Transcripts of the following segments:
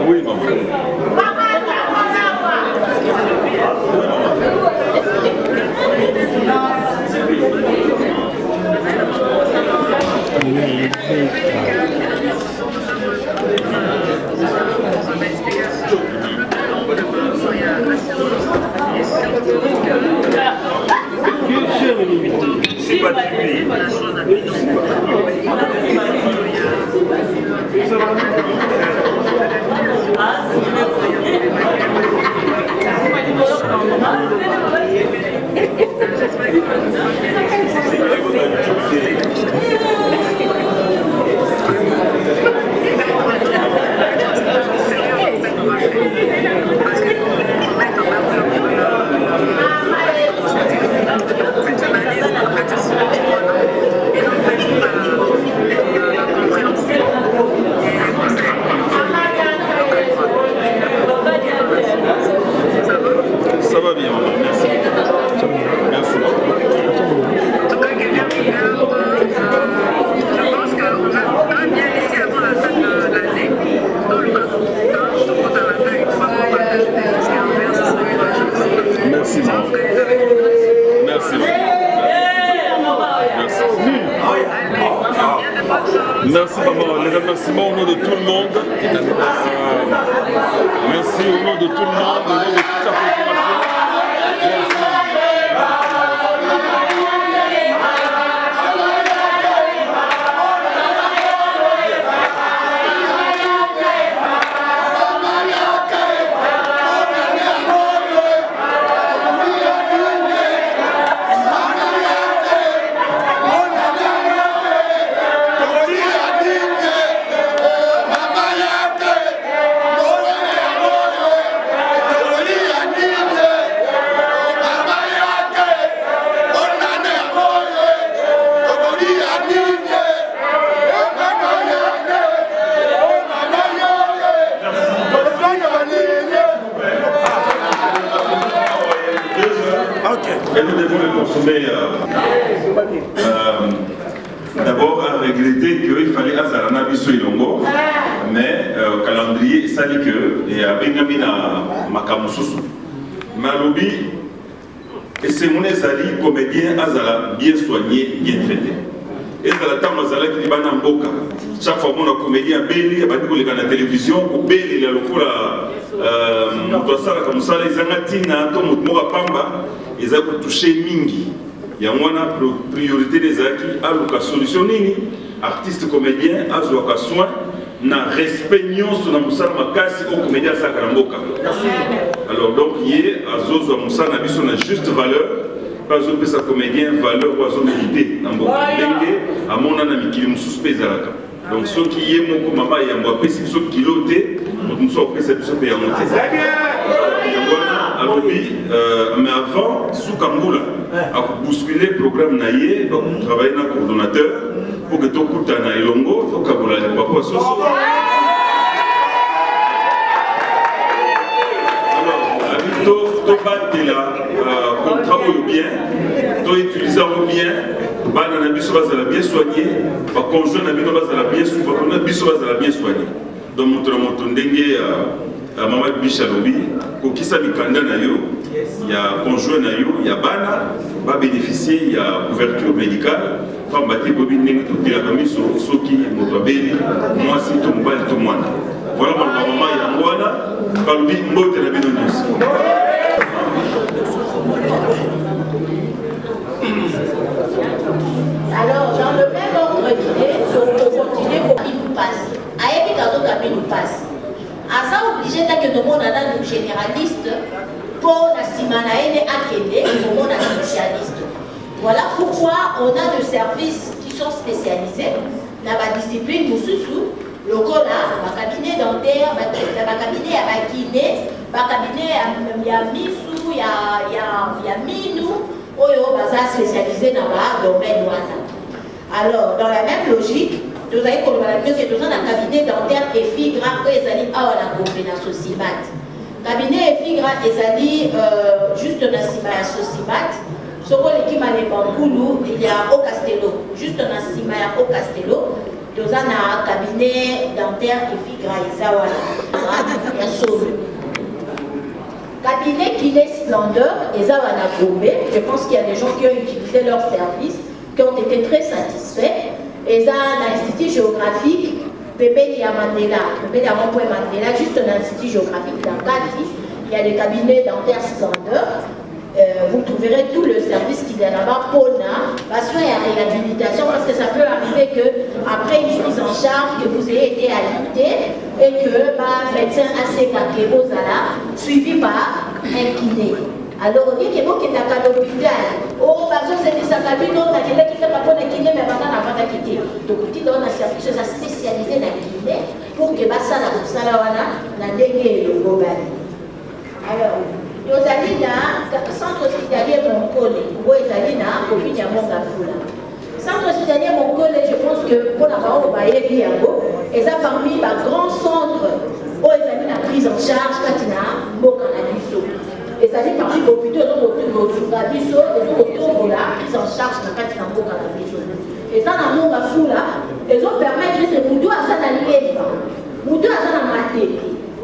Oui, maman. C'est pas du Ça va bien, maman. Merci. Merci. Merci, maman. Merci, maman. Merci, maman. Les remerciements au nom de tout le monde. Merci au nom de tout le monde, au nom de toute la population. Et nous devons le consommer d'abord à regretter qu'il fallait Azarana Bisso Ilongo, mais calendrier, ça dit que, et à Bengamina Makamususu. Malobi, et c'est mon ezali comédien Azala bien soigné, bien traité. Et Azala Tam Azala qui va dans Boka. Chaque fois qu'on a comédien Béli, il y a des gens à la télévision, ou Béli, il y a le coup là, comme ça, les Angatina, Tomot Pamba. Ils ont touché Mingi. Il y a une priorité des acquis à la solution. Artiste comédien, à la soin, na respect sur la moussa makasi au comédien Sakaramboka. Alors donc hier, à Zozo Moussa n'a vu son juste valeur, pas au sa comédien valeur ou à son mérité. Namboka dengue, à mon ami qui me suspect zalaka. Donc ceux qui y est mon maman et moi précis ceux qui l'ôté, nous sommes prêts à se payer en monter. Alors oui, mais avant, sous Kamboula, à bousculer le programme Naye, donc on travaille dans le coordonnateur pour que tout le temps Naye Longo, donc Kamboula, il n'y a pas de souci. Alors, tout battre là, contrat au bien, tout utilisant au bien, on a bien soigné, par conjoint, on a bien soigné. Donc, mon dengue, Maman Bichalobi, pour qui ça mikanda na yo, il y a conjoint na yo, il y a bana, va bénéficier, il y a couverture médicale, quand bâti bobi n'engue tout la famille sur ceux qui m'ont moi si tout mobile tout le monde. Voilà mon maman il y a moi par lui mbote la bénédiction. Alors dans le même ordre d'idée, on continue pour qu'il nous passe. Aïe Kado Kabi nous passe. À ça, obligé que nous sommes un généraliste pour la Simanaïne Akede, nous sommes un spécialiste. Voilà pourquoi on a des services qui sont spécialisés dans la discipline Moussoussou, le Kola, le cabinet dentaire, le cabinet à kiné, le cabinet à Missou, il y a Minou, Oyo, baza spécialisé dans le domaine. Alors, dans la même logique, nous avons un cabinet dentaire et figra et zali à la combinaison Sosimat. Cabinet et figra et zali juste dans la Sosimat. Ce qu'on l'équipe à l'Ebangoulou, il y a au Castello, juste dans la Simaya au Castello. Nous avons un cabinet dentaire et figra et cabinet qui est splendeur et Zawana Gombe. Je pense qu'il y a des gens qui ont utilisé leurs services, qui ont été très satisfaits. Et ça, l'Institut géographique, Pépé Mandela, Pépé Mandela, juste l'Institut géographique d'Angati, il y a le cabinet dentaire splendeur. Vous trouverez tout le service qui est là-bas pour la soin et la réhabilitation, parce que ça peut arriver qu'après une prise en charge, que vous ayez été alité et que le médecin assez capable suivi par un kiné. Alors, on dit que vous qui êtes à l'hôpital, oh, parce que c'est sa cabine, on a quelqu'un qui fait pas pour le kiné, mais maintenant on n'a pas quitté. Donc, on dit qu'on a service spécialisé dans le kiné pour que ça la dégué le global. Alors, nous allons dans le centre hospitalier Moncole, où ils allaient dans la commune de Mongafula. Centre hospitalier Moncole, je pense que pour la parole, ils ont parmi les grands centres où ils allaient la prise en charge quand il y a Mokanabiso. Ils allaient parmi les hôpitaux, ils ont autour de la prise en charge quand il y a Mokanabiso. Et ça, dans Mongafula, ils ont permis de se Moudou à Sanalieva, Moudou à Sanamate,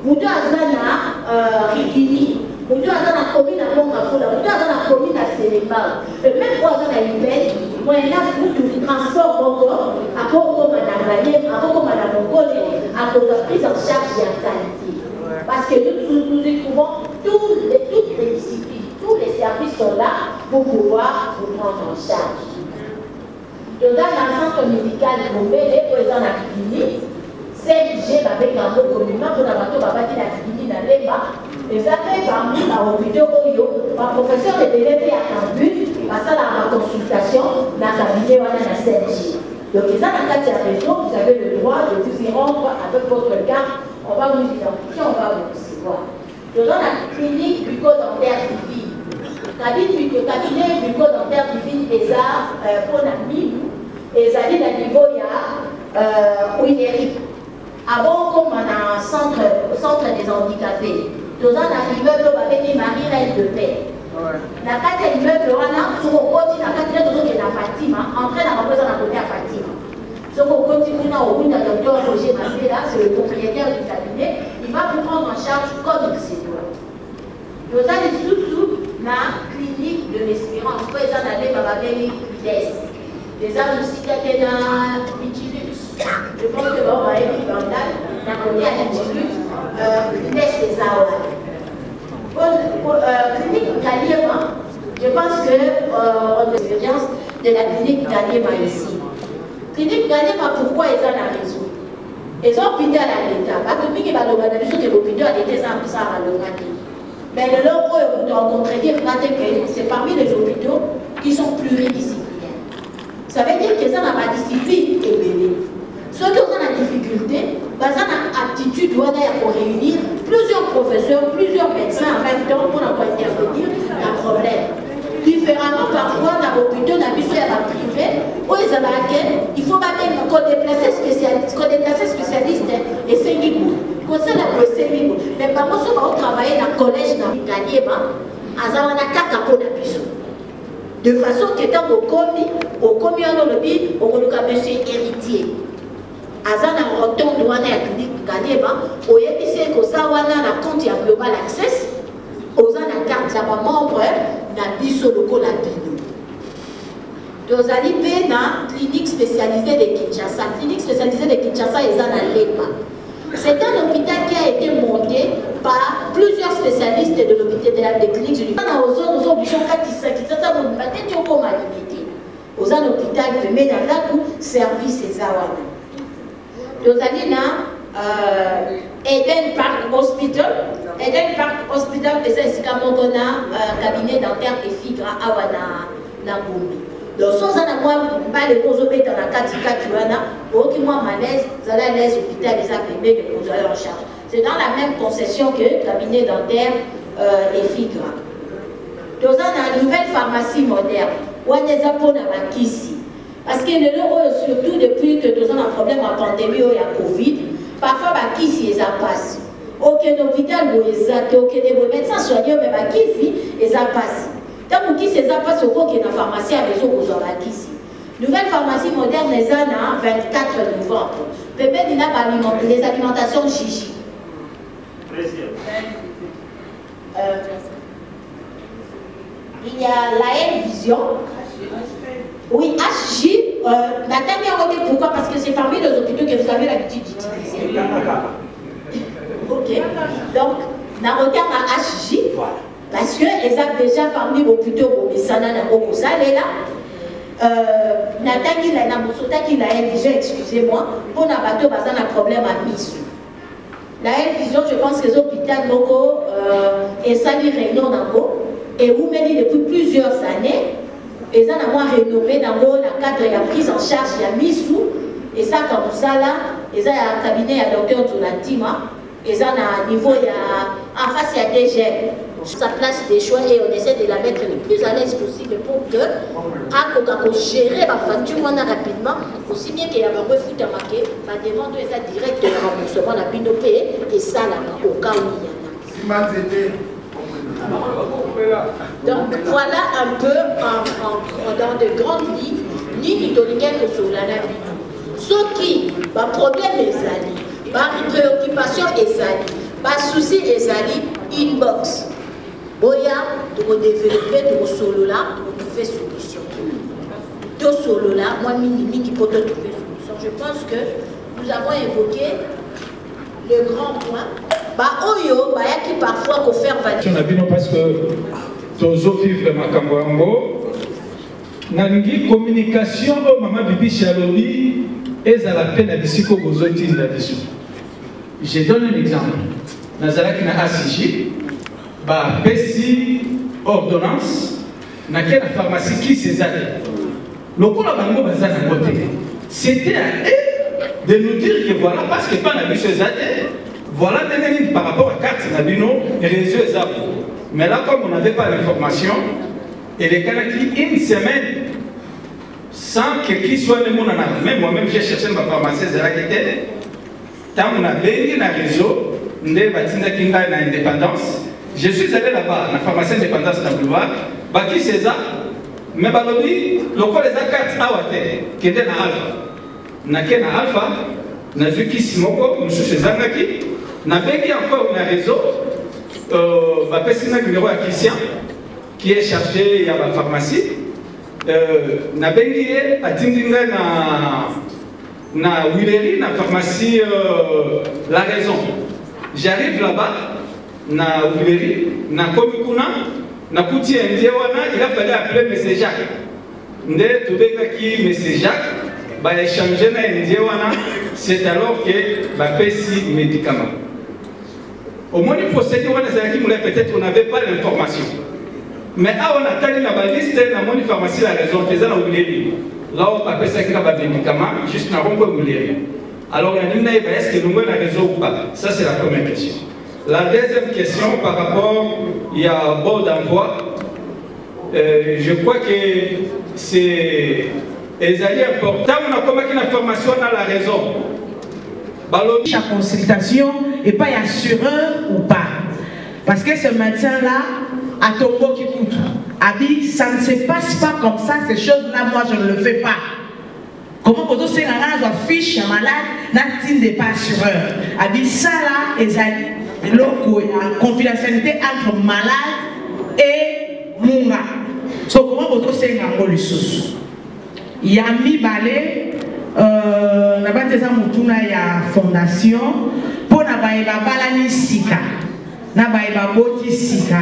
Moudou à Sana Rikini. Nous avons la commune à Mongafula, nous avons la commune à Sénégal. Et même pour avoir la libelle, moi, il y a beaucoup de transport encore, à cause de Madame Valère, à cause de Madame Mongole, à cause de la prise en charge de la qualité. Parce que nous y trouvons toutes les disciplines, tous les services sont là pour pouvoir vous prendre en charge. Nous avons un centre médical pour Mélé, pour les gens à clinique. C'est obligé avec un mot communément pour la bateau, la clinique dans les bas. Et ça fait parmi la vidéo, ma professeur de délégué à campus, parce que la consultation, la cabinet, on a la CNJ. Donc, les gens dans la réseau, vous avez le droit de vous y rendre avec votre carte, on va vous identifier, on va vous recevoir. Nous avons la clinique bucco-dentaire divine. Cabinet bucco-dentaire divine, et ça, pour la mine, et ça dit à niveau, il y a où il est. Avant, comme on a un centre des handicapés, nous avons un immeuble avec des Marie-Reine de paix. La carte de l'immeuble, on a sur le côté, la carte de l'immeuble, la Fatima, entrée dans la maison à côté à Fatima. Ce qu'on continue à au bout d'un docteur Roger Massé, là, c'est le propriétaire du cabinet, il va vous prendre en charge comme il se doit. Nous avons sous la clinique de l'espérance, pour les gens d'aller à la vitesse. Les gens aussi qui étaient dans Vigilux. Je pense que on va aller dans la côté à Vigilux, vitesse des arbres. Clinique Galiema, je pense qu'on a l'expérience de la clinique Galiema ici. Clinique Galiema, pourquoi ils ont la raison? Ils ont hôpital à l'État. Parce que qui va le gagner, parce que l'hôpital a été sans ça à le gagner. Mais le lot où on doit contredire, c'est parmi les hôpitaux qui sont pluridisciplinaires. Ça veut dire que ça n'a pas de discipline et bébé. Ceux qui ont la difficulté, ils ont l'aptitude pour réunir plusieurs professeurs, plusieurs médecins en même temps pour intervenir un problème. Différemment, parfois, dans l'hôpital, dans la privé, où ils ont il faut pas même qu'on déplace spécialiste et c'est libre. Comme ça, c'est libre. Mais par contre, si on va travailler dans le collège, dans le Galiema, on a un cas pour la puissance. De façon que dans au commis, on a le but, on a monsieur héritier. Azana retourne dans la clinique Galiema, au YPC, au Sawana, la compte à Global Access, aux la carte de membre, dans biso loco la bino. Nous allons dans la clinique spécialisée de Kinshasa. La clinique spécialisée de Kinshasa est dans l'EPA. C'est un hôpital qui a été monté par plusieurs spécialistes de l'hôpital des cliniques universitaires. Nous sommes obligés de faire ça, aux hôpital de Ménalakou, service et Zawana. Nous allons dans Eden Park Hospital. Eden Park Hospital, c'est un cabinet dentaire et figra à Nagumi. Donc, sans un mois, pas les causes dans la Katika Tuana, aucun mois malaise, vous allez les hôpitaux les affirmer de vous en charge. C'est dans la même concession que le cabinet dentaire et figra. Nous avons une nouvelle pharmacie moderne, où on est à Kisi. Parce que le surtout depuis que nous avons un problème en pandémie ou à Covid, parfois Kisi les a passé. Aucun hôpital où ils ont aucun médecin soignant, mais Kisi les a passé. Tant que Kisi les a passé, au cours de la pharmacie à raison aux Kisi. Nouvelle pharmacie moderne, les années 24 novembre. Pépé Dina les alimentations Gigi. Il y a l'AL Vision. Oui, HJ. Pourquoi? Parce que c'est parmi les hôpitaux que vous avez l'habitude d'utiliser. Ok. Donc, on regarde à HJ. Parce que les ont déjà parmi les hôpitaux pour Messana na Bokosale là. Nataki la Namosotaki la L Vision, excusez-moi, pour na bateau bazan un problème à Miss. La L Vision, je pense que les hôpitaux locaux et Sali Réunion Nango et où mène depuis plusieurs années. Et ça n'a moins rénové dans le cadre de la prise en charge de la Missou. Et ça, comme ça là, et ça, il y a un cabinet à docteur Zulatima. Et ça, à niveau, il y a en face, il y a des gènes. Ça place des choix et on essaie de la mettre le plus à l'aise possible pour que, à gérer la facture rapidement, aussi bien qu'il y a un refus de marquer, ma demande est ça direct de remboursement à Binopé et ça là, au cas où il y en a. Donc voilà un peu dans de grandes lignes, ni Nidolingen que sur la navire. Ce qui, le problème est ali, la préoccupation est ali, le souci est ali, inbox. Boya, de me développer de solo là, de trouver solution. De solo là, moi, qui peut trouver solution. Je pense que nous avons évoqué le grand point. Oyo, qui parfois faut faire valider. Parce que tozo vivre makambo nalingi communication au maman bibi Chaloni et à la peine à bisiko bozoti la biso. Je donne un exemple. Nazalaki na ACJ ba pesi ordonnance na quelle pharmacie qui s'est allé. Lokola bango bazana côté. C'était à eux de nous dire que voilà parce que pas na biso zate. Voilà par rapport à carte Nabino et les yeux à vous. Mais là, comme on n'avait pas l'information, et les cas qui une semaine sans que qui soit le monde en a. Même moi-même, j'ai cherché ma pharmacie de la quête. Tant on a béni dans le réseau, indépendance. Je suis allé là-bas, la pharmacie indépendance dans le boulevard. Baki César, mais balobi, le col des cartes à Wate, qui était dans Alpha. Naké na Alpha, na Zuki Simoko, M. César Naki. Na bengi encore un réseau, un numéro à Christian qui est chargé à la pharmacie. Na bengi à Tindinga na Willery, na pharmacie La Raison. J'arrive là-bas, na Willery, na Komikuna, na Kouti Ndiewana, il a fallu appeler M. Jacques. Ndé Toubekaki M. Jacques, bah échanger na Ndiewana, c'est alors que bah pesi médicaments. Au moins, les procédures, peut-être on n'avait pas l'information. Mais là, on a tenu la liste, on a une pharmacie, la raison, là, on appelle ça des médicaments, juste avant qu'on vous l'ait. Alors, on a dit, est-ce que nous avons la raison ou pas? Ça, c'est la première question. La deuxième question, par rapport, il y a un bord d'envoi. Je crois que c'est important. On a commis une information dans la raison. Chaque consultation et pas assureur ou pas. Parce que ce médecin-là, à Tombo qui coûte, a dit ça ne se passe pas comme ça, ces choses-là, moi je ne le fais pas. Comment vous avez une fiche malade, n'a-t-il des pas assureur? A dit ça là, et ça dit, la confidentialité entre malade et Munga. So comment vous avez une ressource? Il y a mis balai. Na bateza mutuna ya fondation pour na baïba balani sika na baïba boti sika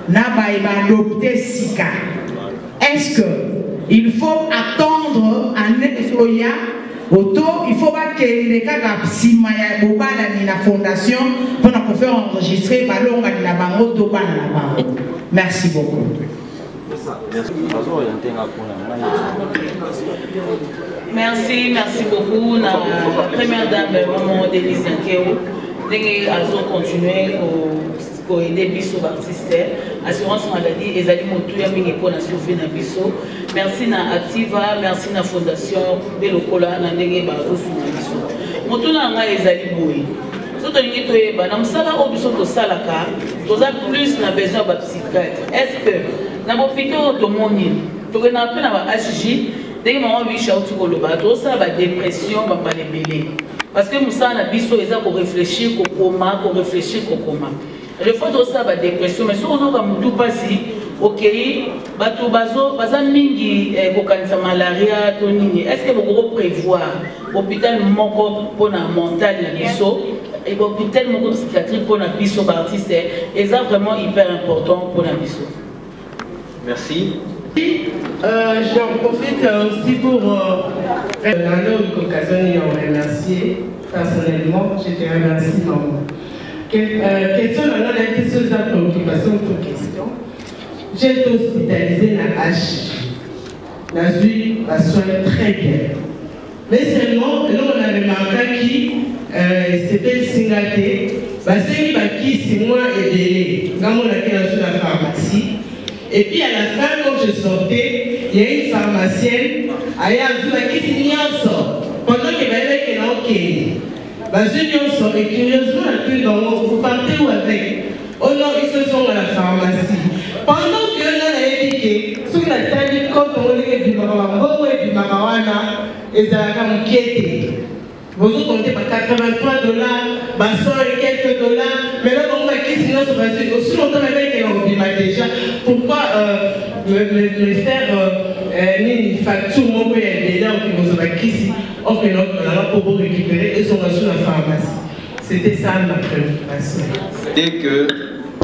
na baïba adopter sika. Est-ce que il faut attendre un oya auto il faut pas que les cas sima ya bobala ni la fondation pour na faire enregistrer balonga ni na bango to bana na bango. Merci beaucoup. Merci beaucoup. La première dame, maman Denise Yankeo, nous continuer à aider Bisso Baptiste, assurance maladie, et Zali Moutouya Mineko na sauvé na Bisso. Merci na Activa, merci na Fondation Belokola, na Ndenge Bazo Souna Bisso. Moutouya nga Ezali Boui. Soto lingi toyeba, na msala o Bisso to salaka, toza plus na besoin ba psychiatre. Est-ce que na hôpital to moni, to na pe na ba HJ Dès que maman lui chante au bateau, ça va dépression, va pas les mêler. Parce que Moussa n'a pas besoin de réfléchir au coma, pour réfléchir au coma. Le fait de ça va dépression, mais si on a tout passé, ok, bateau bazo, baza mingi, kokanisa malaria, tonini. Est-ce que vous pouvez prévoir l'hôpital moko pour la mental la biso et l'hôpital moko psychiatrique pour la biso artiste, et ça vraiment hyper important pour la biso. Merci. J'en profite aussi pour remercier personnellement, je te remercie maman. Question de la question de la préoccupation pour question. J'ai été hospitalisée dans la H. La vie va soigner très bien. Mais seulement, là on a remarqué que c'était le Singaté. Parce que c'est moi et Délé. Quand on a été dans la pharmacie. Et puis à la fin, quand je sortais, il y a une pharmacienne, qui sort. Pendant qu'il y avait quelqu'un qui sort, et curieusement, vous partez où avec? Oh non, ils se sont à la pharmacie. Pendant que l'on a éduqué, sur la table, quand on est du Marawango et du Marawana, et ça a inquiété. Vous comptez par $83, bah 100 et quelques dollars, mais là on va quitter sinon ça va être aussi longtemps avec qu'elle en déjà. Pourquoi me faire une facture mon père est là qui vous a quitter, on peut pour récupérer et sont sur la pharmacie. C'était ça ma préoccupation. Dès que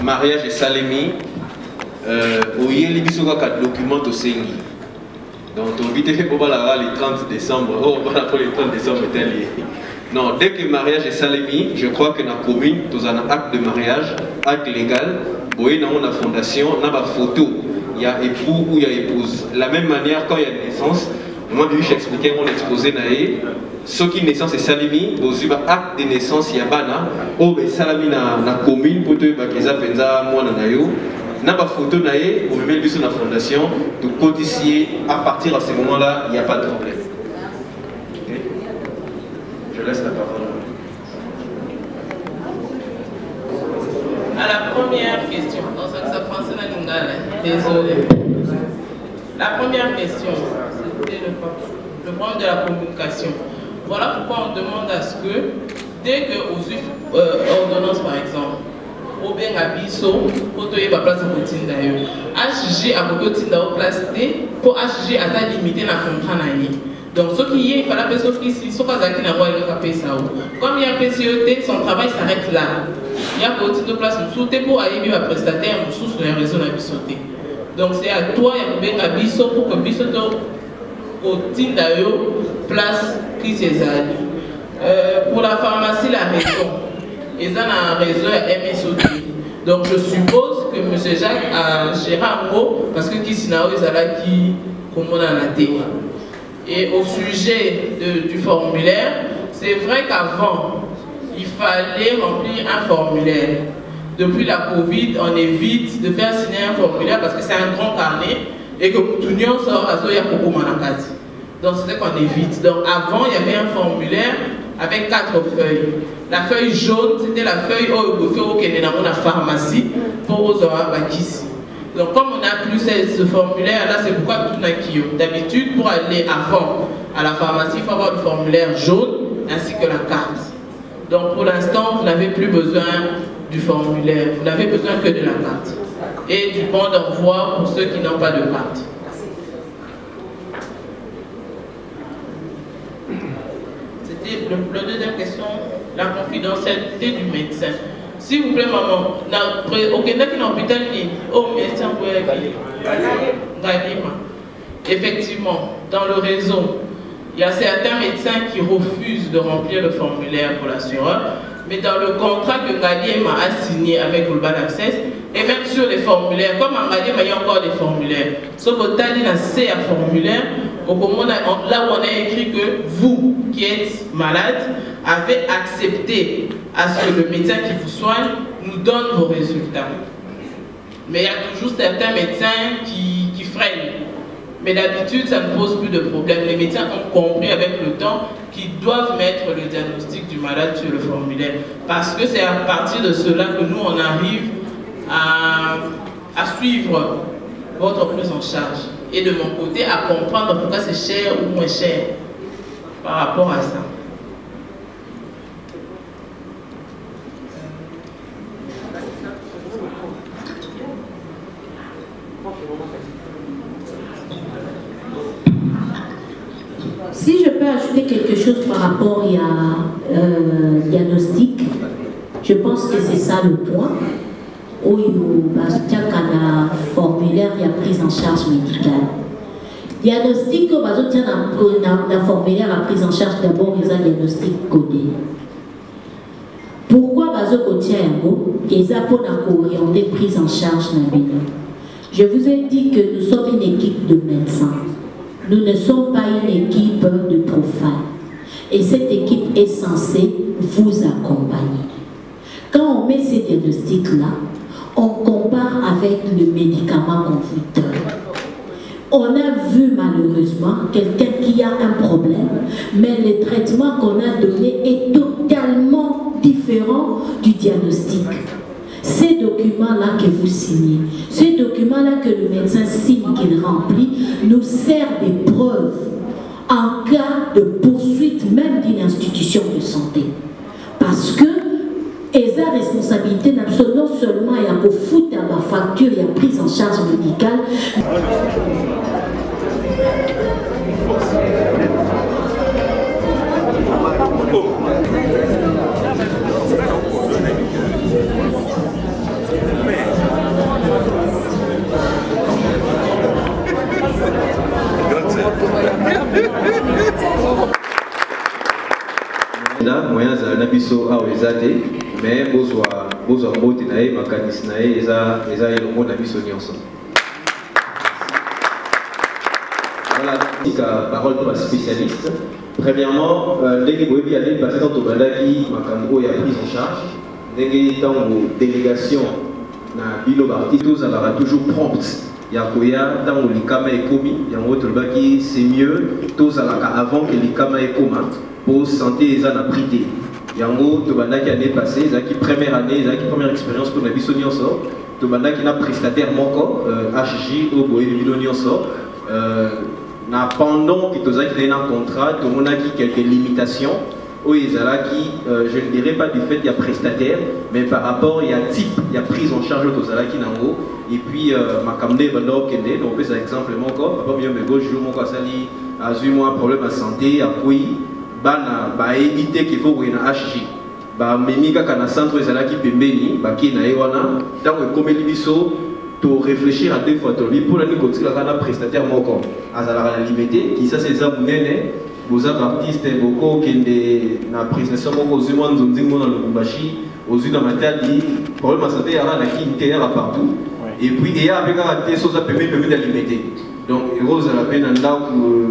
mariage est salémi, il y a des documents au Séni. Donc, on vite fait pour le 30 décembre. Oh, voilà pour le 30 décembre est lié. Non, dès que le mariage est salémi, je crois que dans la commune, dans un acte de mariage, acte légal, vous voyez dans la fondation, on a une photo. Il y a époux ou il y a épouse. De la même manière, quand il y a une naissance, moi, je vais expliquer, on exposé ce qui naissance est salémi, vous avez un acte de naissance, il y a bana, oh, ben salami dans la commune, pour que les gens moi dans la n'a pas photo naïe, on met sur la fondation, de codicier, à partir de ce moment-là, il n'y a pas de problème. Okay. Je laisse la parole. À la première question, dans ce français dans l'Ungale, désolé. La première question, c'était le problème de la communication. Voilà pourquoi on demande à ce que, dès que aux ordonnances par exemple, au bien à biso, pour te y place au tinda yo. HG a beaucoup tinda au place T, pour HG à ta limité la contrat naïe. Donc ce qui est, il fallait que ce qui ici, ce qu'on a qui n'a pas eu ça. Comme il y a PCET, son travail s'arrête là. Il y a beaucoup de place sous pour aller à prestataire sous sur la raison à bisoter. Donc c'est à toi et à biso pour que biso au tinda yo place qui s'est pour la pharmacie la raison. Ils ont un réseau MSOD. Donc je suppose que M. Jacques a géré un mot parce que qui s'en a qui comme on a la télé. Et au sujet du formulaire, c'est vrai qu'avant, il fallait remplir un formulaire. Depuis la Covid, on évite de faire signer un formulaire parce que c'est un grand carnet et que tout le monde sort à Zoya Koko Manakati. Donc c'est ce qu'on évite. Donc avant, il y avait un formulaire avec 4 feuilles. La feuille jaune, c'était la feuille où il y a la pharmacie pour aux ici. Donc comme on n'a plus ce formulaire là, c'est pourquoi tout n'a qu'à d'habitude pour aller avant à la pharmacie, il faut avoir le formulaire jaune ainsi que la carte. Donc pour l'instant, vous n'avez plus besoin du formulaire, vous n'avez besoin que de la carte et du bon d'envoi pour ceux qui n'ont pas de carte. La deuxième question, la confidentialité du médecin. S'il vous plaît, maman, aucun qui dans l'hôpital dit, oh, médecin, effectivement, dans le réseau, il y a certains médecins qui refusent de remplir le formulaire pour l'assureur, mais dans le contrat que Ngadiem a signé avec Global Access, et même sur les formulaires, comme en Ngadiem, il y a encore des formulaires. Sauf que Tali a C à formulaire, là où on a écrit que vous, qui êtes malade, avez accepté à ce que le médecin qui vous soigne nous donne vos résultats. Mais il y a toujours certains médecins qui freinent. Mais d'habitude, ça ne pose plus de problème. Les médecins ont compris avec le temps qu'ils doivent mettre le diagnostic du malade sur le formulaire. Parce que c'est à partir de cela que nous, on arrive à suivre votre prise en charge. et de mon côté à comprendre pourquoi c'est cher ou moins cher par rapport à ça. Si je peux ajouter quelque chose par rapport à diagnostic, je pense que c'est ça le point. Où il y a un formulaire, il y a prise en charge médicale. Diagnostic, il y a un formulaire à prise en charge, d'abord, il y a un diagnostic codé. Pourquoi il y a un mot qui est pour orienter prise en charge? Je vous ai dit que nous sommes une équipe de médecins. Nous ne sommes pas une équipe de profanes. Et cette équipe est censée vous accompagner. Quand on met ces diagnostics-là, on compare avec le médicament qu'on vous donne. On a vu malheureusement quelqu'un qui a un problème, mais le traitement qu'on a donné est totalement différent du diagnostic. Ces documents-là que vous signez, ces documents-là que le médecin signe, qu'il remplit, nous servent de preuves en cas de poursuite même d'une institution de santé. Parce que la responsabilité non seulement il y a pour foutre à la facture, il y a prise en charge médicale. moyens na biso awa eza te mais bozwa mbote na ye makanisi na ye eza elongo na biso nyonso. Voilà, donc la parole pour un spécialiste. Premièrement, ndenge boyebi ale parce que tobandaki makambo ya prise en charge ndenge ntango délégation na bino baartiste tozalaka toujours prompte ya koya ntango likama ekomi yango tolobaki c'est mieux tozalaka avant que likama ekoma pour santé eza na prix te yango tobandaki année passée ezalaki première année ezalaki première expérience pour na biso nyonso tobandaki na prestataire moko HJ oyo boyebi bino nyonso na pendant que tozalaki na contrat tomonaki quelques limitations où ils qui je ne dirais pas du fait il y a prestataire mais par rapport il y a type il y a prise en charge tozalaki nango et puis makamde bando kende donc par exemple mon corps papa mieux me gauche jour mon quoi sali a eu moi problème de santé à puis bana ba éviter qu'il faut na HJ ba menika kana centre ezalaki pembeni ba ki na ewana donc comme libiso to réfléchir à deux fois to li pour la ni continuer kana prestataire moko azala la limité qui ça c'est ça munene vous êtes artiste beaucoup qui est na prestation beaucoup aux humains nous disons dans le Lubumbashi aux yeux de matadi problème santé il y a la qui intérêt partout et puis il y a avec la tête chose à permet de limiter donc rose à la peine là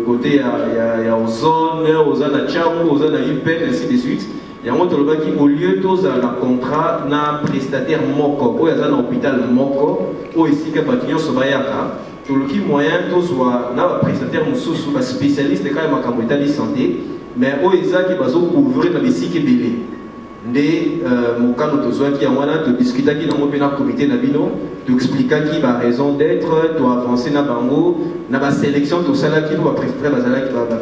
côté il y a ozone aux ana chamu aux ana hyper ainsi de suite il y a un autre qui au lieu tous à la contrat na prestataire moko ou il y a un hôpital moko ou ici que bâtiment sobayaka tout le qui moyen tous soit na prestataire mususu ba spécialiste quand même makambo de santé mais o eza qui bazo couvrir na bisiki belé ndé mokano tozwa qui wana to discuter qui dans na comité na bino to expliquer qui ba raison d'être to avancer na bango na ba sélection to sala qui ba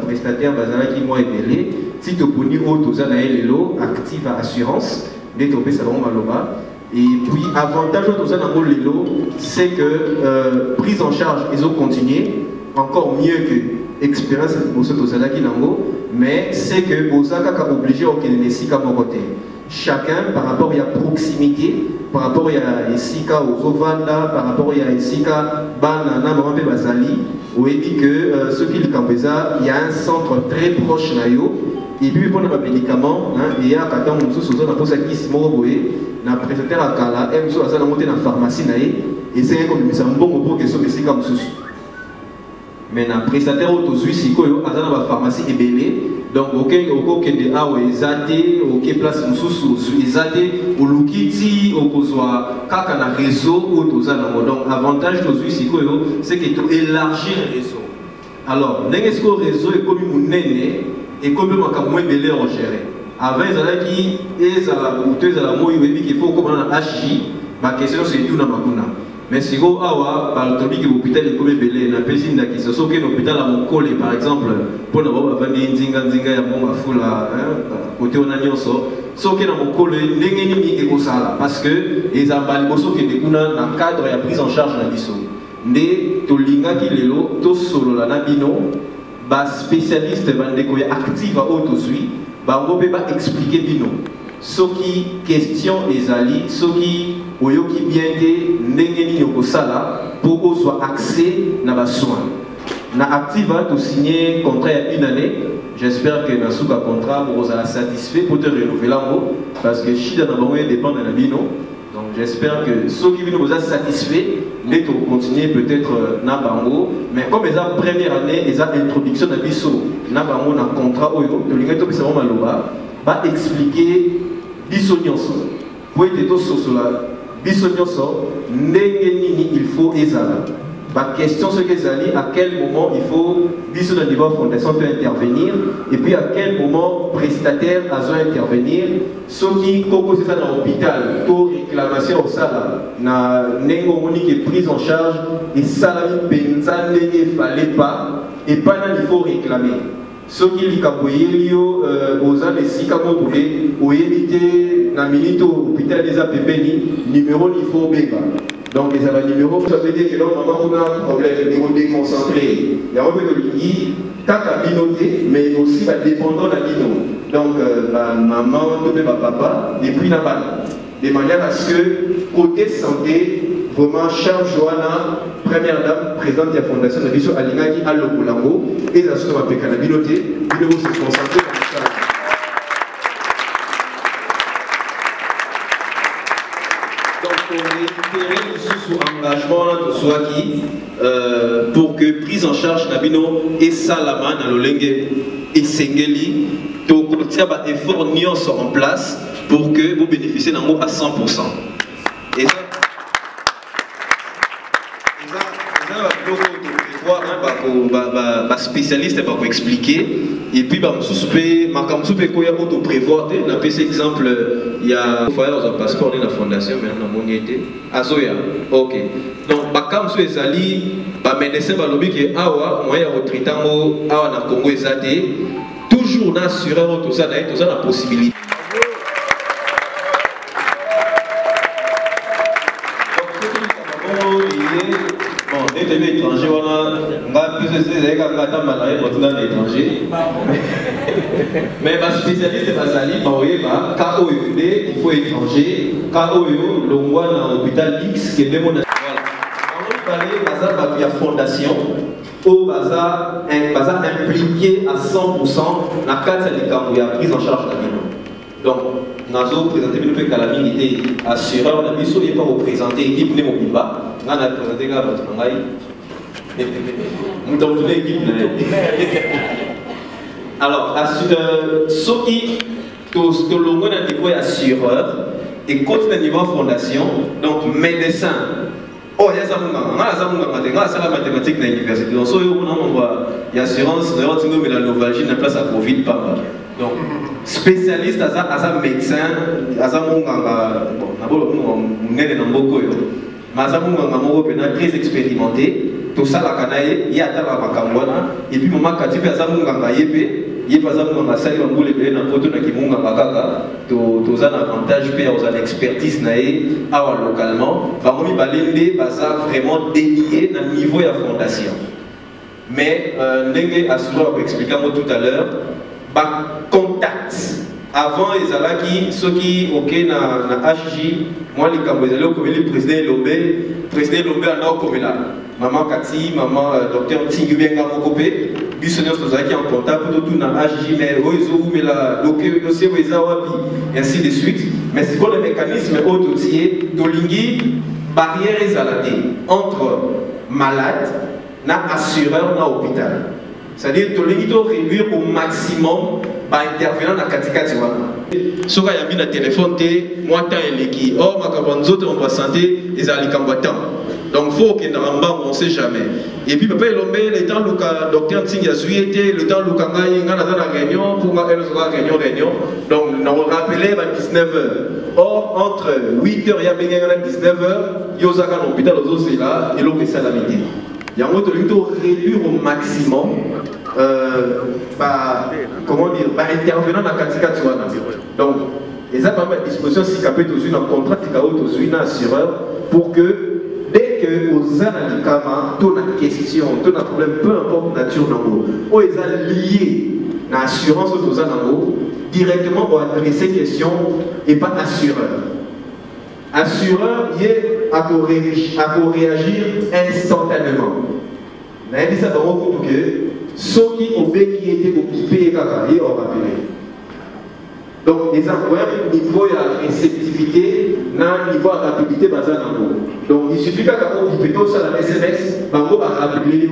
prestataire bazala qui moi belé si to poni o toza na elelo active assurance ndé to pesa bango maloba. Et puis, avantage de ça dans le lot, c'est que prise en charge, ils ont continué, encore mieux que expérience pour ce mais c'est que Bozaka a obligé au Kénénésica côté. Chacun, par rapport à la proximité, par rapport à Sika aux Ovanda, par rapport à Sika, Banana, Mambe Bazali, où il dit que ce qu'il Kambeza, il y a un centre très proche Nayo. Et puis pour les médicaments, il y a quand on se souvient de ça qui se moboé, na prestataire à Kala, et nous sommes monter dans la pharmacie et c'est comme ça un bon pour que ce soit comme ça. Mais na prestataire au Tozu Sikoyo, à la pharmacie est belé, donc aucun de a ou ezate, aucun place mususu ezate, au lukiti, au kozwa kaka na réseau ou toza na donc avantage Tozu Sikoyo, c'est que tu élargir le réseau. Alors, n'est-ce que le réseau est comme une nene et comme un moins belé en gérer. Avant, ils allaient qui est à la bouteille, à la moïse, qu'il faut comme un HJ, ma question c'est tout dans ma kuna. Mais si vous avez l'hôpital est comme belé, na pesine da qui se soke l'hôpital à mon collé par exemple pour n'avoir pas vendu nzinga ya mon afula côté on a nyonso soke na mon collé ndenge ni et kosala parce que les ambali boso qui découna na cadre ya prise en charge na biso ndé to linga ki lelo to solo la na bino ba spécialiste bandeko ya active à auto sui ba ngobe ba expliquer bino soki question ezali soki oyoki bien que ndenge nini okosala pour qu'on soit accès na ba soins na activa to signer contrat il y a 1 année. J'espère que dans ce contrat vous serez satisfait pour te renouveler parce que chida na bango dépend de la bino. Donc j'espère que ceux qui nous ont satisfait les to continuer peut-être na bango mais comme les première année les introduction na biso na bango na contrat oyo to linga to bisa maloba va expliquer biso nyonso pour être to sosola biso nyonso ndenge nini il faut ezala. La question c'est que à quel moment il faut biso de niveau fondation peut intervenir et puis à quel moment prestataire a besoin intervenir. Ceux qui proposent ça dans l'hôpital pour réclamation au salaire na nengo monique est prise en charge et salarié penza ne fallait pas et pas là il faut réclamer. Ceux qui likaboyelio aux ans de sikamo pour éviter na minute hôpital des APPNI numéro il faut béga. Donc les numéros, ça veut dire que là, on a un problème de déconcentré. Il y a un peu de ligne, tant à binoter, mais aussi dépendant de la bino. Donc, ma maman, ma papa, et puis la balle. De manière à ce que, côté santé, vraiment, Charles Johanna, première dame, présidente de la fondation de la Bisso Alingagi à Lopolango, et la somme avec la binoté, il faut se concentrer dans ça. Sous engagement soit qui pour que prise en charge nabino et salama dans le lengue et sengeli to kotia ba effort nyos en place pour que vous bénéficiez d'un mot à 100%. Et ça ba spécialiste va vous expliquer et puis ba msusupe makamsupe ko ya auto prévoir na PC exemple il y a faire un passeport de la fondation mais na moniete azoya OK donc bakamsu ezali ba médecin ba lobi ke awa moyen ya retraitango awa na Congo ezate toujours na assureur tout ça la possibilité. Étranger, mais ma spécialiste est basali, il faut étranger, l'ongwa dans l'hôpital X qui est démonté. Voilà. On va parler de la fondation, au bazar impliqué à 100% la carte de la prise en charge de la vie. Donc, nous avons présenté une calamité assureur, on a mis pas représenté l'équipe de Mobiba. On a présenté votre travail. Nous avons toute l'équipe. Alors, ceux qui sont au niveau assureur et côté niveau fondation, donc médecin. Oh, il y a la mathématique dans l'université. Donc, il y a assurance, mais la novalgie n'a place à Covid pas mal. Donc, spécialiste, à médecin, à très expérimenté. Tout ça, la canaille, il y a la macamwana, et puis maman Katipe a zamunganga yepe, yepazamunganga sali bambule bele na poto na kimunga bakaka, tous un avantage, puis aux an expertise nae, awa localement, bamomi balende, baza vraiment délié dans le niveau de la fondation. Mais, Ndenge Asura va expliquer tout à l'heure, contact. Avant, ils allaient ceux qui ok na HJ, moi les Cambodgiens comme le président Lombe en comme là. Maman Kati, maman docteur Tingu Benga Mokopé, bisonniers tous qui en contact pour tout na HJ mais oizo mais la dossier oizawapi ainsi de suite. Mais c'est quoi le mécanisme autotier dolingi barrière ezalade entre malade na assureur na hôpital. C'est-à-dire que les gens réduire au maximum intervenant dans la catégorie. Si vous avez un téléphone, moi, je suis oh, ma campagne, on va santé, ils ont les combattants. Donc, il faut qu'il y ait on ne sait jamais. Et puis, papa, le temps où le docteur Tsing a suité, le temps où il y a une réunion, pour une réunion. Donc, on rappelait à 19h. Or, entre 8h et 19h, il y a un hôpital aux autres, là, et l'eau est salamité. Il y a un autre réduire au maximum, comment dire, intervenant dans la catégorie. Donc, ils ont à disposition si capé dans un contrat qui a un assureur pour que dès que aux analyses, ton question, ton problème, peu importe la nature où ils ont lié l'assurance aux analyses, directement pour adresser question et pas assureur. Assureur, il est à réagir instantanément. Mais ça va beaucoup que ceux qui ont été occupés et ont rappelé. Donc, les employés, niveau de réceptivité, dans niveau de rapidité, donc il suffit qu'à plutôt ça la SMS, on va rappeler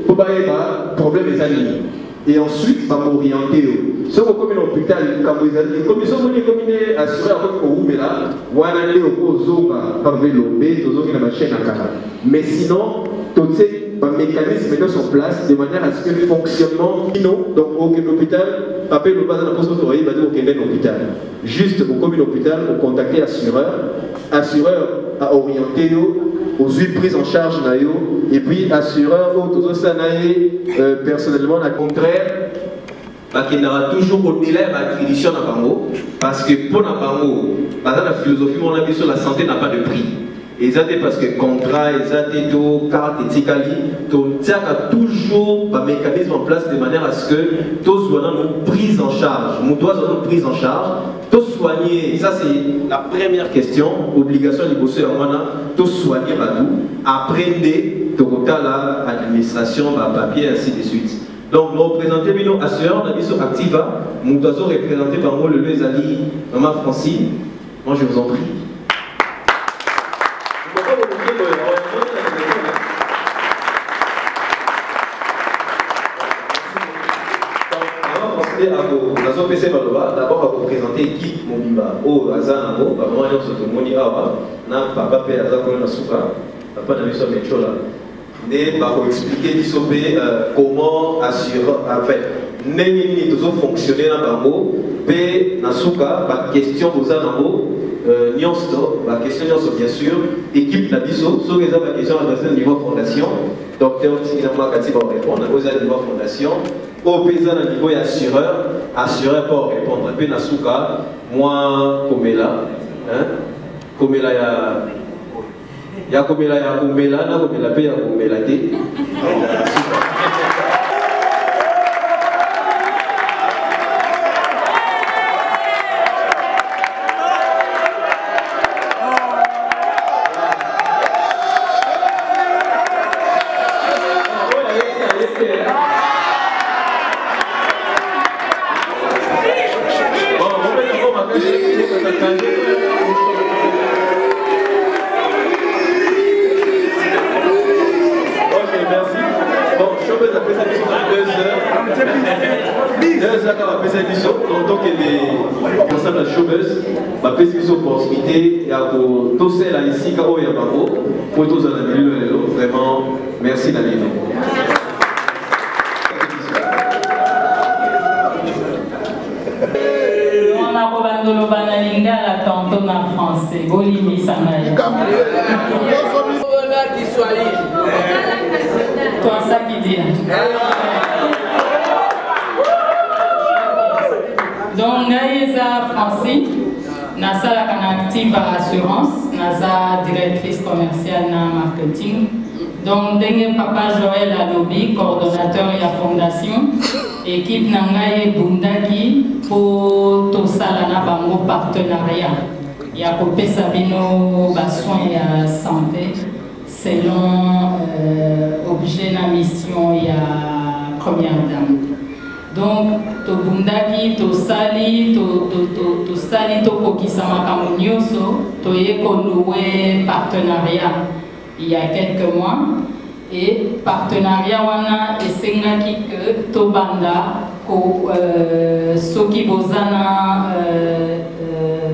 pour pas problème des amis. Et ensuite, on va m'orienter. Si vous avez un hôpital, comme ils sont venus assurer avec vous, là, vous allez aller au zoo, par vélo, vous avez une machine à caractère. Mais sinon, tous ces mécanismes mettent en place de manière à ce que le fonctionnement, donc au hôpital, après le bas de la poste d'autorité, il va dire au hôpital. Juste au commun hôpital, vous contactez l'assureur. Assureur a orienté aux huit prises en charge, et puis assureur, personnellement, au contraire, il y aura toujours au délai d'attribution à Bango, parce que pour la Bango, la philosophie, mon avis sur la santé n'a pas de prix. Et ça, parce que contrat, et ça, carte et ticali, il y a toujours un mécanisme en place de manière à ce que tous soient prise en charge. Nous devons prise en charge, tous soigner. Ça, c'est la première question. Obligation de bosser en mana, tous soigner tout. Apprendre, tout l'administration, papier, ainsi de suite. Donc, nous représentons nos assureurs, nous sommes Activa, nous devons représenter par moi le lieu Ali, Maman Francine. Moi, je vous en prie. D'abord, à vous présenter l'équipe Mobimba. Au Azanamo, moi, je suis Moni Awa, papa Père Azakona Souka, papa n'a pas métro là. Ne va vous expliquer comment assurer, en fait, n'est toujours fonctionner dans Bango, P. Nasuka, la question aux Anamo, Nyonsto, la question Nyonsto bien sûr, équipe Nabiso, sur les la question adressée au niveau fondation, docteur Tsinama Kati va répondre, au niveau fondation. Au paysan à niveau assureur pour répondre. Puis Nasuka, moi, Komela, Komela ya Komela ya Komela, na Komela pe ya Komela te. Vraiment, merci David. On a probablement le banalinga la tantôt en français. Bolimi Sangaya. Toi, ça qui dit. Donc, Naïsa Francine. Nasa la active assurance, Nasa directrice commerciale na marketing. Donc, dengue papa Joël Alobi, coordonnateur de la fondation, équipe Nangaye Bundaki pour tout ça na bango partenariat. Il y a pour Sabino soins et santé selon objet na mission il y a première dame. Donc, to bundaki, to sali, to sali, to kokisama kamunyoso, to yekonoué partenariat il y a quelques mois. Et partenariat wana esengaki que to banda ko soki bozana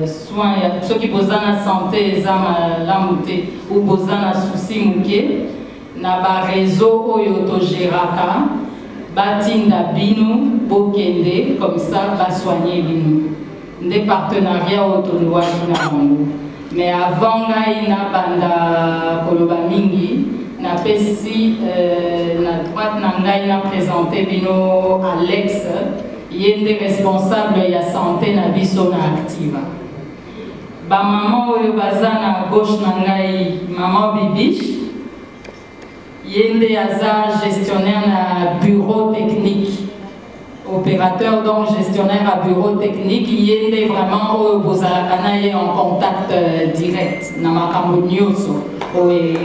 soins, ceux qui posent la santé, la montée ou posent la souci mouké, na ba réseau oyo géraka, batinda bino, bokende, comme ça, ba soigner bino. Des partenariats autour na bango. Mais avant na banda koloba mingi, na pesi na droite na ngai na présenté bino Alex. Il est responsable de la santé na biso na activa. Ba maman oyo baza na gauche na ngai, maman Bibiche. Yende aza gestionnaire na bureau technique. Opérateur donc gestionnaire à bureau technique. Yende vraiment oyo bozalaka na ye en contact direct na makambo nyonso oyo.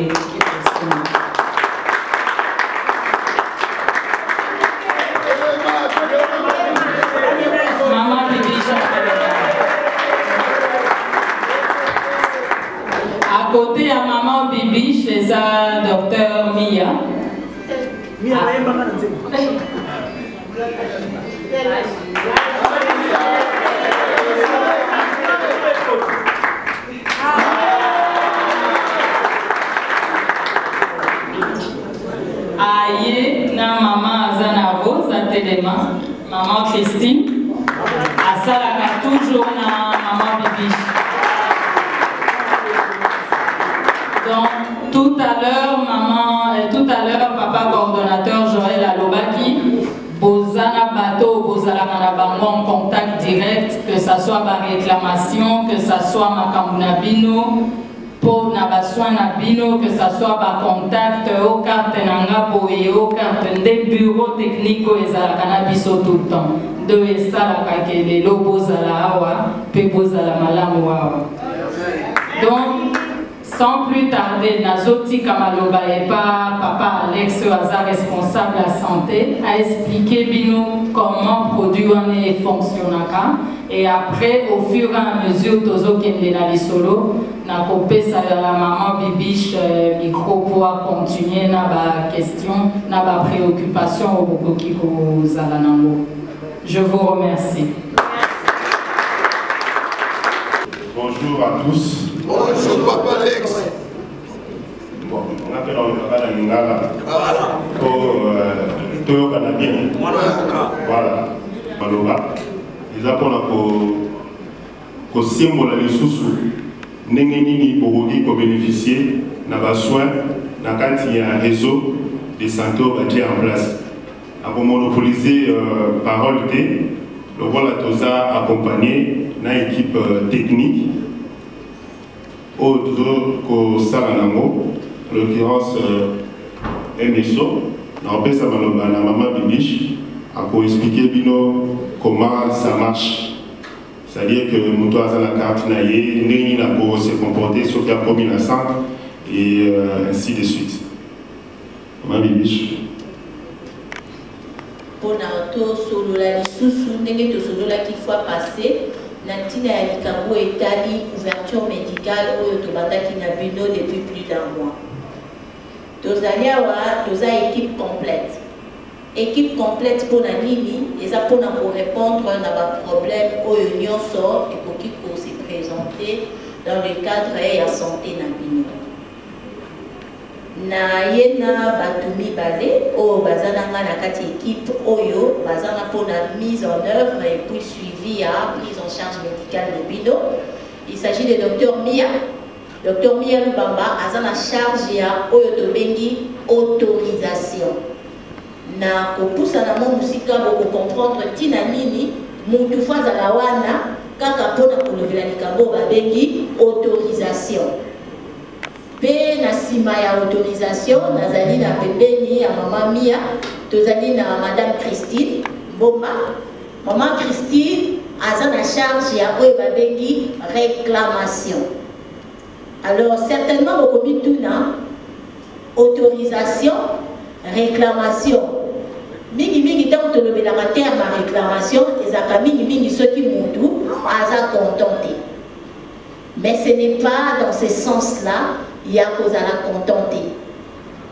À côté à maman Bibi, chez sa docteur Mia. Aïe, na maman Azana Rose, à Téléma, maman Christine, à Salaka toujours na maman Bibi. Donc, tout à l'heure, papa coordonnateur Joël Alobaki, Bozana Bateau, Bozala Manabango en contact direct, que ce soit par réclamation, que ce soit Makamuna Bino, pour Nabaswan Nabino, que ce soit par contact, au carte Nangapo et au carte des bureaux techniques et Zalakanabiso tout le temps. De Essala Kakele, Bozala Awa, puis Bozala Malamuawa. Donc, sans plus tarder, Nazoti Kamaloba et pas papa Alex Oaza, responsable de la santé, a expliqué Bino comment produit un fonctionnaka. Et après, au fur et à mesure, Tozo Kendena Solo, n'a coupé la maman Bibiche micro pour continuer na ba question, na ba préoccupation au Bokoko Zalanango. Je vous remercie. Bonjour à tous. Bonjour Papa Alex. Bon, on appelle en Lingala. Pour Toyo Canadien. Voilà. Maloba. Ils apprennent qu'au symbole de sous Nengenini pour bénéficier d'un soin quand il y a un réseau de santé qui est en place. Pour monopoliser parole, le rôle de Toza accompagné d'une équipe technique. Autre que Saranamo, en l'occurrence MSO, on peut savoir la maman Bibiche pour expliquer comment ça marche. C'est-à-dire que nous avons la carte naïe, nous se comporter sur la première sang et ainsi de suite. Maman Bibiche. Pour nous, solo la sous nous solo la qui fois passé. Natina ya likambo etali couverture médicale oyo tobandaki na bino depuis plus d'un mois. Tozali awa toza équipe complète. Équipe complète pour na nini eza pona ko répondre na ba problème oyo nyonso ekoki ko se présenter dans le cadre ya santé na bino. Na yena batumi balé o bazana na kati équipe oyo bazana pour la mise en œuvre et puis suivi à prise en charge médicale de bino. Il s'agit de docteur Mia. Docteur Mia Lubamba azana charge ya oyo tobengi autorisation. Na kopusa na mo musika boko comprendre tina nini mutu faza la wana kaka pona kolobela likambo babengi autorisation. Pe na sima ya autorisation nazali na pembeni ya mama Mia tozali na madame Christine Bomba. Maman Christine a na charge ya oyo babengi réclamation. Alors certainement au komituna autorisation réclamation mingi tant to lobela terme ma réclamation ezaka mingi soki mutu aza contenté. Mais ce n'est pas dans ce sens-là il y a cause à la contenter.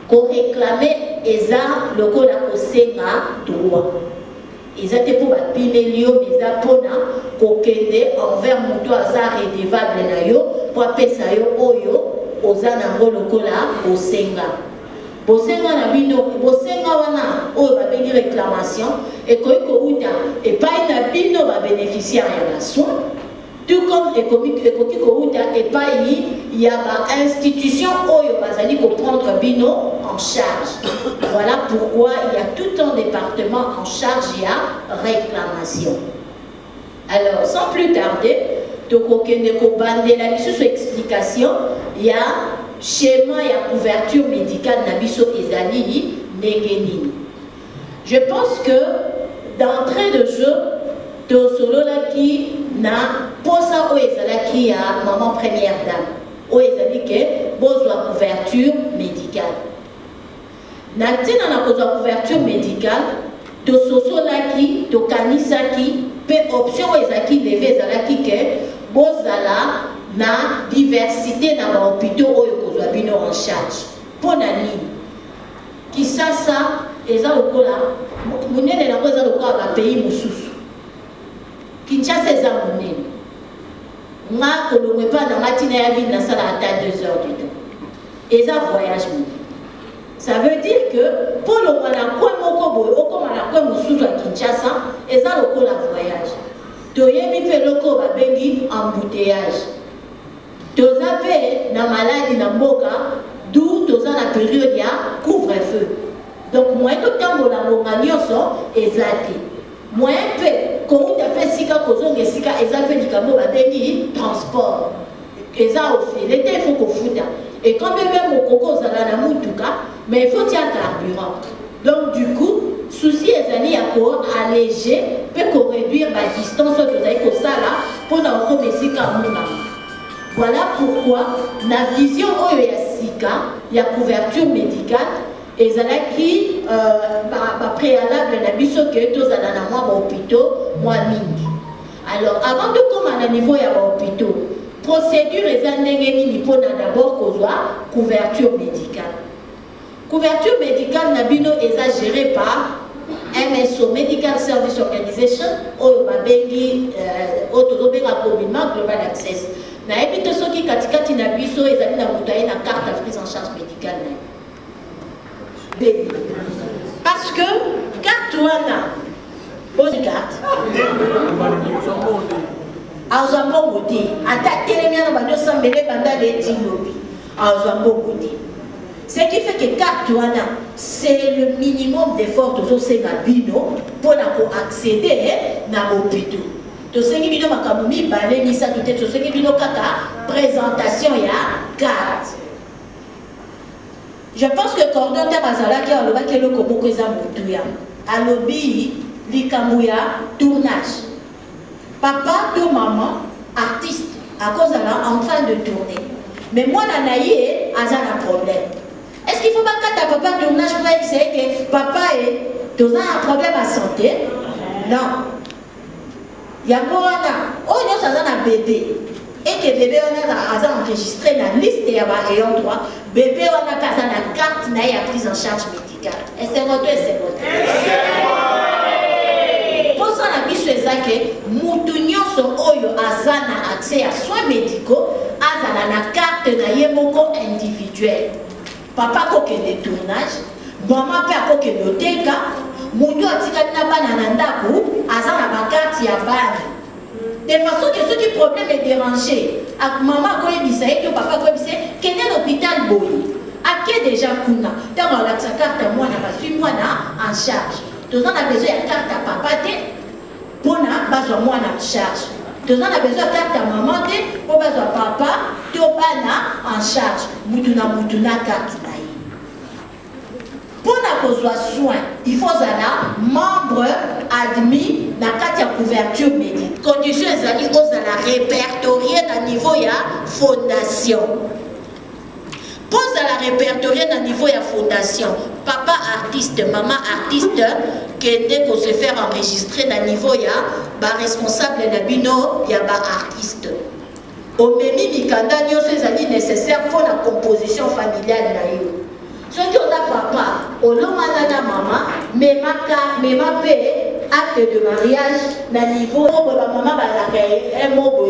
Qu'on réclamer eza lokola kosenga droit. ils étaient pour Pimelio, mais pour kokende envers Mouto Azar redevable na yo, pour appeler ça oyo, ozanango lokola, osenga. Bosenga na bino, bosenga wana, oyo ba béni réclamation, et koiko uta, et pas na bino ba bénéficiaire ya la soin, tout comme ekoki ko uta, et pas il y a ba institution oyo bazali ko prendre bino en charge. Voilà pourquoi il y a tout un département en charge ya réclamation. Alors, sans plus tarder, tokokende ko bandela biso explication, il y a schéma et la couverture médicale Nabiso Ezali Nengenini. Je pense que d'entrée de jeu, Tosolo qui na posa o ezalaki à maman première dame. O ezali ke besoin couverture médicale. Natina na besoin couverture médicale, Tososola qui, Tokanisa qui, pe option ezaki levé ezalaki ke bozala na diversité dans les hôpitaux où ils ont en charge. Pour nani, qui ça, ils ont le cas, nous n'avons pas le cas dans le pays Moussous. Kinshasa, c'est ça, nous n'avons pas dans la matinée à ville dans ça à 2 heures du temps. Ils ont voyage. Ça veut dire que pour le Manakoy, Moussous à Kinshasa, ils ont le cas voyage. Toyemi fait le cas à embouteillage. Toza pe na maladie na mboka, d'où toza la période ya couvre-feu. Donc moi to tambo na longa nyonso ezate. Moi pe ko uta pe sika kozonga sika ezape likambo ba bengi transport. Eza ofele il faut ko futa. Et quand même mon koko zala na mutuka, mais il faut tirer carburant. Donc du coup, souci ezali ya ko alléger pe ko réduire la distance que tozali ko sala pour na ko mesika muna. Voilà pourquoi la vision oyo ya sika, ya couverture médicale, ezalaki préalable na biso ke tozala na mwa hôpitaux mwa mingi. Alors avant de commencer à niveau ya hôpitaux, procédure eza ndenge nini mpona d'abord kozwa couverture médicale. Couverture médicale na bino eza gérée par MSO, Medical Service Organization, oyo babengi oyo tozobenga communément Global Access. Na ebito soki katikati na biso ezali na mutaye na carte de prise en charge médicale na parce que carte wana pose carte azambo ngoti ata telemia na bando sambele banda de tilobi azambo ngoti ce qui fait que carte wana c'est le minimum d'effort tozosenga bino pour accéder na hôpital. Tosengi bino makamumi baleni sa tout est tosengi bino kaka présentation ya carte. Je pense que coordonnateur azalaki alobaki le komoko eza mutuya alobi likambuya tournage. Papa to maman artiste à cause en train de tourner. Mais moi nanaye azana problème. Est-ce qu'il faut pas que papa tournage pour essayer que papa est dans un problème à santé? Non. Il y a un bébé et que bébé a enregistré dans la liste et ayant droit bébé on a la carte n'a prise en charge médicale et c'est votre pour ça la mission est que mutunyo so oyo azana accès à soins médicaux azana la carte na yemoko individuel papa ko ke tournage maman pe ko ke noteka mutu atikali na bana na ndako azana ba carte ya bana de façon que ceux qui problème est dérangé ak maman ko yebisa et papa ko yebisa kende l'hôpital boyi ake déjà kuna tant la carte à moi na ba suis moi en charge tous on a besoin de carte à papa te pona bazwa moi en charge tous on a besoin de carte à maman te pour bazwa papa to bana en charge mutuna carte na ye pour na kozwa soin il faut zala membre admis na carte ya couverture médicale condition ezali ozala répertorié na niveau ya fondation pose à la répertorier na niveau ya fondation papa artiste maman artiste que dès qu'on se fait enregistrer na niveau ya ba responsable na bino ya ba artiste au memi mikanda nyonso ezali nécessaire pour la composition familiale na yo soki oza papa olongana na mama mema pe acte de mariage na niveau maman un mot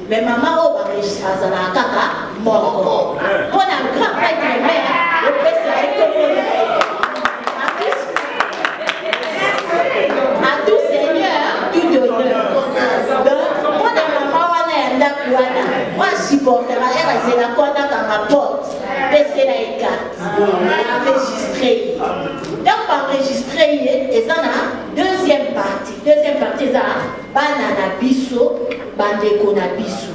mais maman on va enregistrer ça na kaka moko pour un grand prêtre le à tout Seigneur tout donneur donc pour la maman on a ndaku wana moi supporter elle c'est la konda kama porte c'est la carte enregistré donc enregistré et ça na deuxième partie ça bana na biso bandeko na biso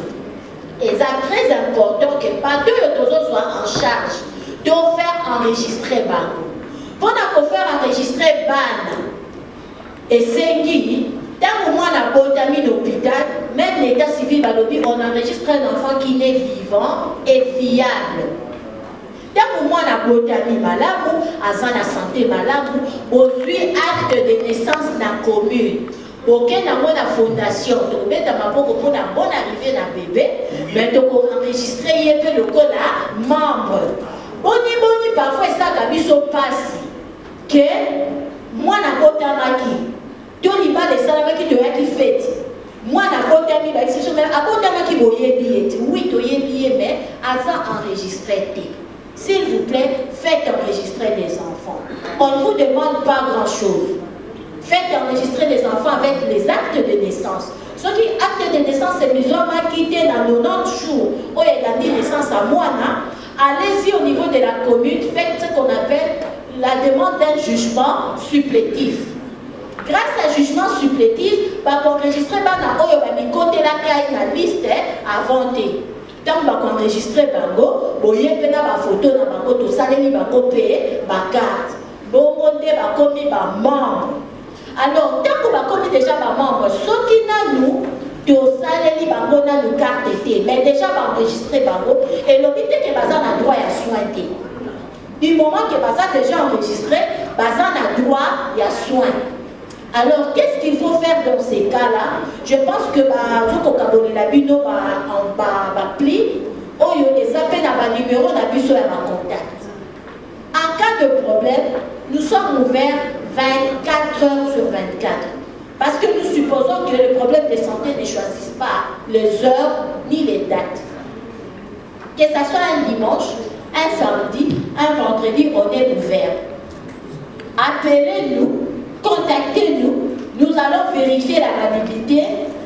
et c'est très important que pas deux autres soient en charge de faire enregistrer bango pour faire enregistrer bana et c'est qui tant que moi na botami l'hôpital même l'état civil balobi on enregistre un enfant qui est vivant et fiable. Tant que moi na botami malamu aza na santé malamu aujourd'hui acte de naissance na commune aucun na la fondation donc beta maboko pour la bonne arrivée na bébé mais donc enregistrer yé le kola membre boni parfois ça ka biso passe que moi na botamaki to liba de salamaki to yaki fête moi na botami ba exception mais abotamaki boyebi ete oui to yebi mais aza enregistré. S'il vous plaît, faites enregistrer les enfants. On ne vous demande pas grand-chose. Faites enregistrer les enfants avec les actes de naissance. Ce qui acte de naissance, c'est les hommes qui étaient dans 90 jours où il a dit naissance à moi. Allez-y au niveau de la commune, faites ce qu'on appelle la demande d'un jugement supplétif. Grâce à jugement supplétif, on enregistrer la liste avant tant qu'on enregistre bango, boye pena ba photo na bango to saleli bango pe ba carte. Bongo te ba komi ba membre. Alors tant que ba komi déjà ba membre, ce qui na nous to saleli bango na le carte té, mais déjà ba enregistrer bango et l'obité que baza na droit ya soin té. Du moment que baza déjà enregistré, baza na droit ya soin. Alors, qu'est-ce qu'il faut faire dans ces cas-là? Je pense que la bino va pli, ou des appels à numéro na biso à contact. En cas de problème, nous sommes ouverts 24 heures sur 24. Parce que nous supposons que le problème de santé ne choisit pas les heures ni les dates. Que ce soit un dimanche, un samedi, un vendredi, on est ouvert. Appelez-nous. Contactez-nous, nous allons vérifier la validité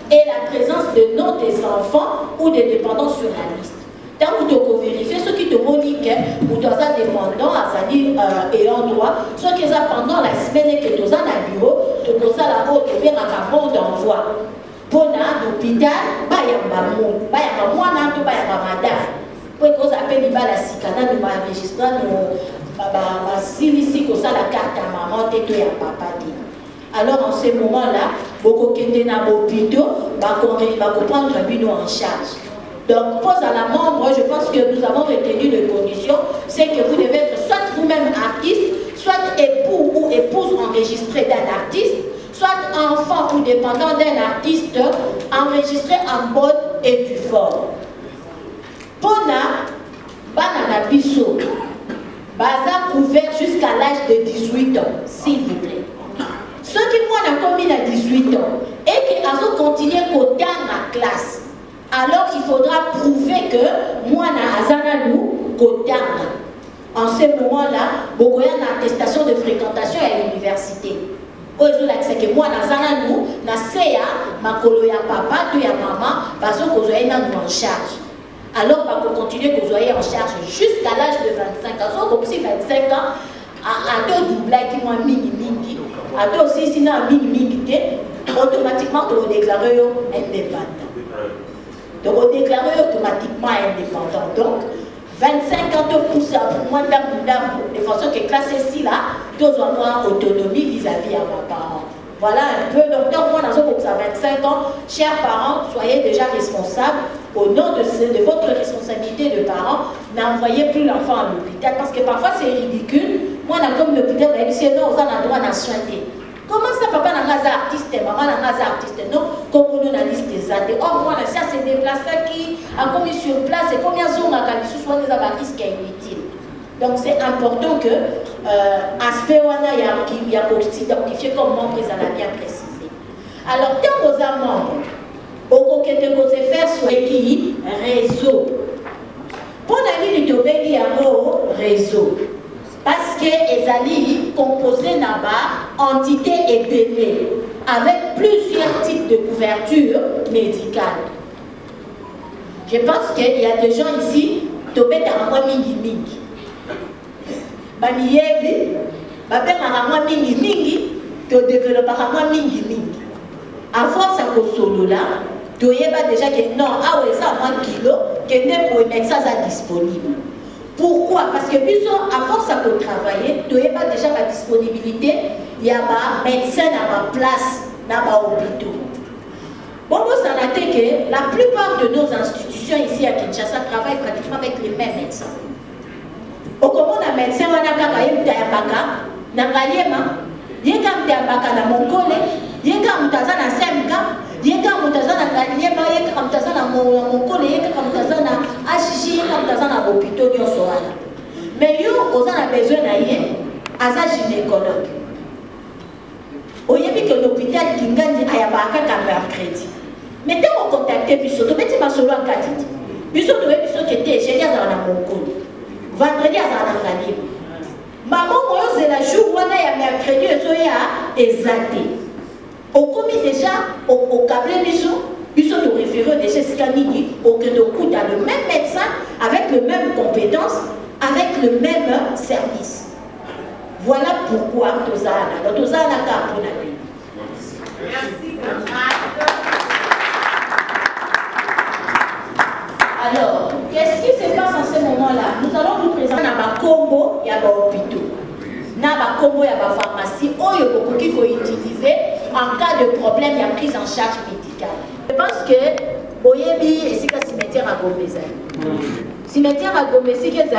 et la présence de noms des enfants ou des dépendants sur la liste. Tant que vous vérifiez ce qui te monique, ou tu as dépendant, et en droit, ce qui est pendant la semaine que tu as dans le bureau, tu as la haute et bien à bon d'envoi. Pour l'hôpital, il y a madame. Pour qu'on appelle la cicada, nous enregistrons si comme ça la carte à maman, t'es à papa. Alors en ce moment-là, beaucoup qui étaient dans l'hôpital, va prendre un bino en charge. Donc, pose à la membre, je pense que nous avons retenu les conditions, c'est que vous devez être soit vous-même artiste, soit époux ou épouse enregistré d'un artiste, soit enfant ou dépendant d'un artiste enregistré en bonne et due forme. Pona, banana biso. Baza couvert jusqu'à l'âge de 18 ans, s'il vous plaît. Ceux qui ont commis à 18 ans et qui ont continué dans la classe, alors il faudra prouver que moi, je suis en ce moment-là, beaucoup une attestation de fréquentation à l'université. C'est que moi, je suis en papa, tu es maman, parce que je suis en charge. Alors, on va continuer que vous soyez en charge jusqu'à l'âge de 25 ans. Donc, si 25 ans, à deux doublés qui ont un mini-mini, à deux aussi, sinon un mini-mini, automatiquement, on va déclarer indépendant. Donc, on déclare automatiquement indépendant. Donc, 25 ans de pousse pour moi, de façon que classe ici, là, tous avoir autonomie vis-à-vis à mes parents. Voilà un peu. Donc, moi, dans ce 25 ans, chers parents, soyez déjà responsables. Au nom de votre responsabilité de parents, n'envoyez plus l'enfant à l'hôpital. Parce que parfois, c'est ridicule. Moi, comme l'hôpital, c'est non, on a droit à soigner. Comment ça, papa n'a pas artiste, maman n'a pas artiste? Non, comme on a liste des athées. Oh, moi, ça, c'est déplacé qui a commis sur place. Et combien de gens ont soit des abatis qui est inutile. Donc c'est important que aspect wana il y a aussi identifié comme membre, ils allaient bien préciser. Alors tant aux membres, au côté de se faire sur qui réseau. Pour la ligne de Béli réseau. Parce que les alliés composés là-bas, entité et bébé, avec plusieurs types de couverture médicale. Je pense qu'il y a des gens ici, qui ont mingi. Bamiyebi, babengaka mingi mingi, to développera mingi mingi. À force à solo là, tu yeba déjà que non, ah ouais ça moins kilo, que ne pour mettre ça disponible. Pourquoi? Parce que puisque à force à travailler, tu yeba déjà la disponibilité, il y a un médecin à ma place dans l'hôpital. Bon, vous savez que la plupart de nos institutions ici à Kinshasa travaillent pratiquement avec les mêmes médecins. Au comment un médecin va na Ngaliema, yeka mtambaka na Mongole, yeka mtazana Semka, yeka mtazana Ngaliema, yeka mtazana Mongole, yeka mtazana Ashishi, yeka mtazana hôpital nyonso wana. Mais yo ozana besoin na ye asa gynécologue. Oyebi que l'hôpital Kingandi ayabaka ka mercredi. Mais dès qu'on contacte biso, to beti masolo akatiti. Biso to biso kete jeudi azana Mongole. Vendredi azana Ngaliema. Maman, moi, c'est la jour où on a mercredi et exacté. On commis déjà au câble biso de référé de chez Scanini, au que de coup dans le même médecin, avec les mêmes compétences, avec le même service. Voilà pourquoi Tozana. Donc Tozana ka pour la vie. Merci. Alors, qu'est-ce qui se passe en ce moment-là? Nous allons vous présenter un combo et un hôpital. Un combo et une pharmacie où il faut utiliser en cas de problème et prise en charge médicale. Je pense que Boyebi et Sika cimetière à Gomezali. Cimetière à Gomezali, qui est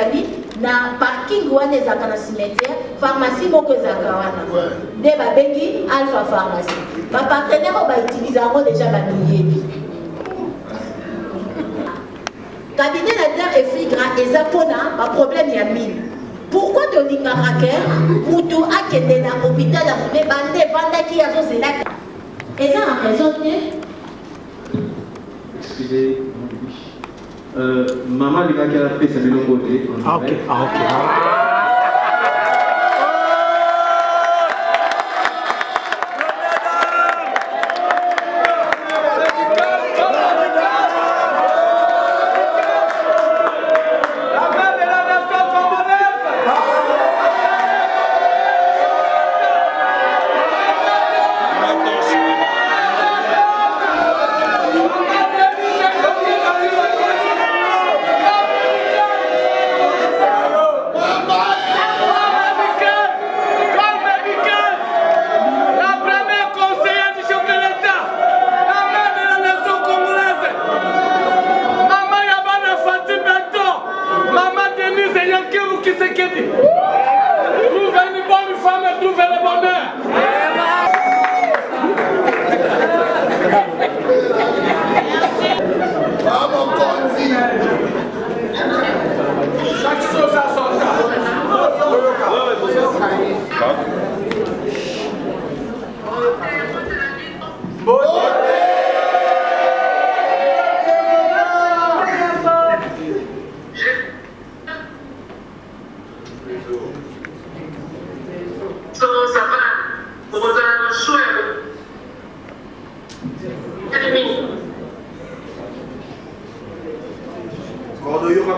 na parking ou un cimetière, pharmacie moko zakawana. Des babengi Alpha Pharmacie. Ma partenaire va utiliser déjà ma Boyebi. Cabinet d'adhère et figra et zapona, pas problème y a mille. Pourquoi de l'ingaraker, ou tout a qui est dans l'hôpital à mon bandé, banda qui a son c'est là. Et ça a raison, excusez, maman, les gars qui a fait, c'est de l'autre côté. Ah, ok, ah, ok. Quando eu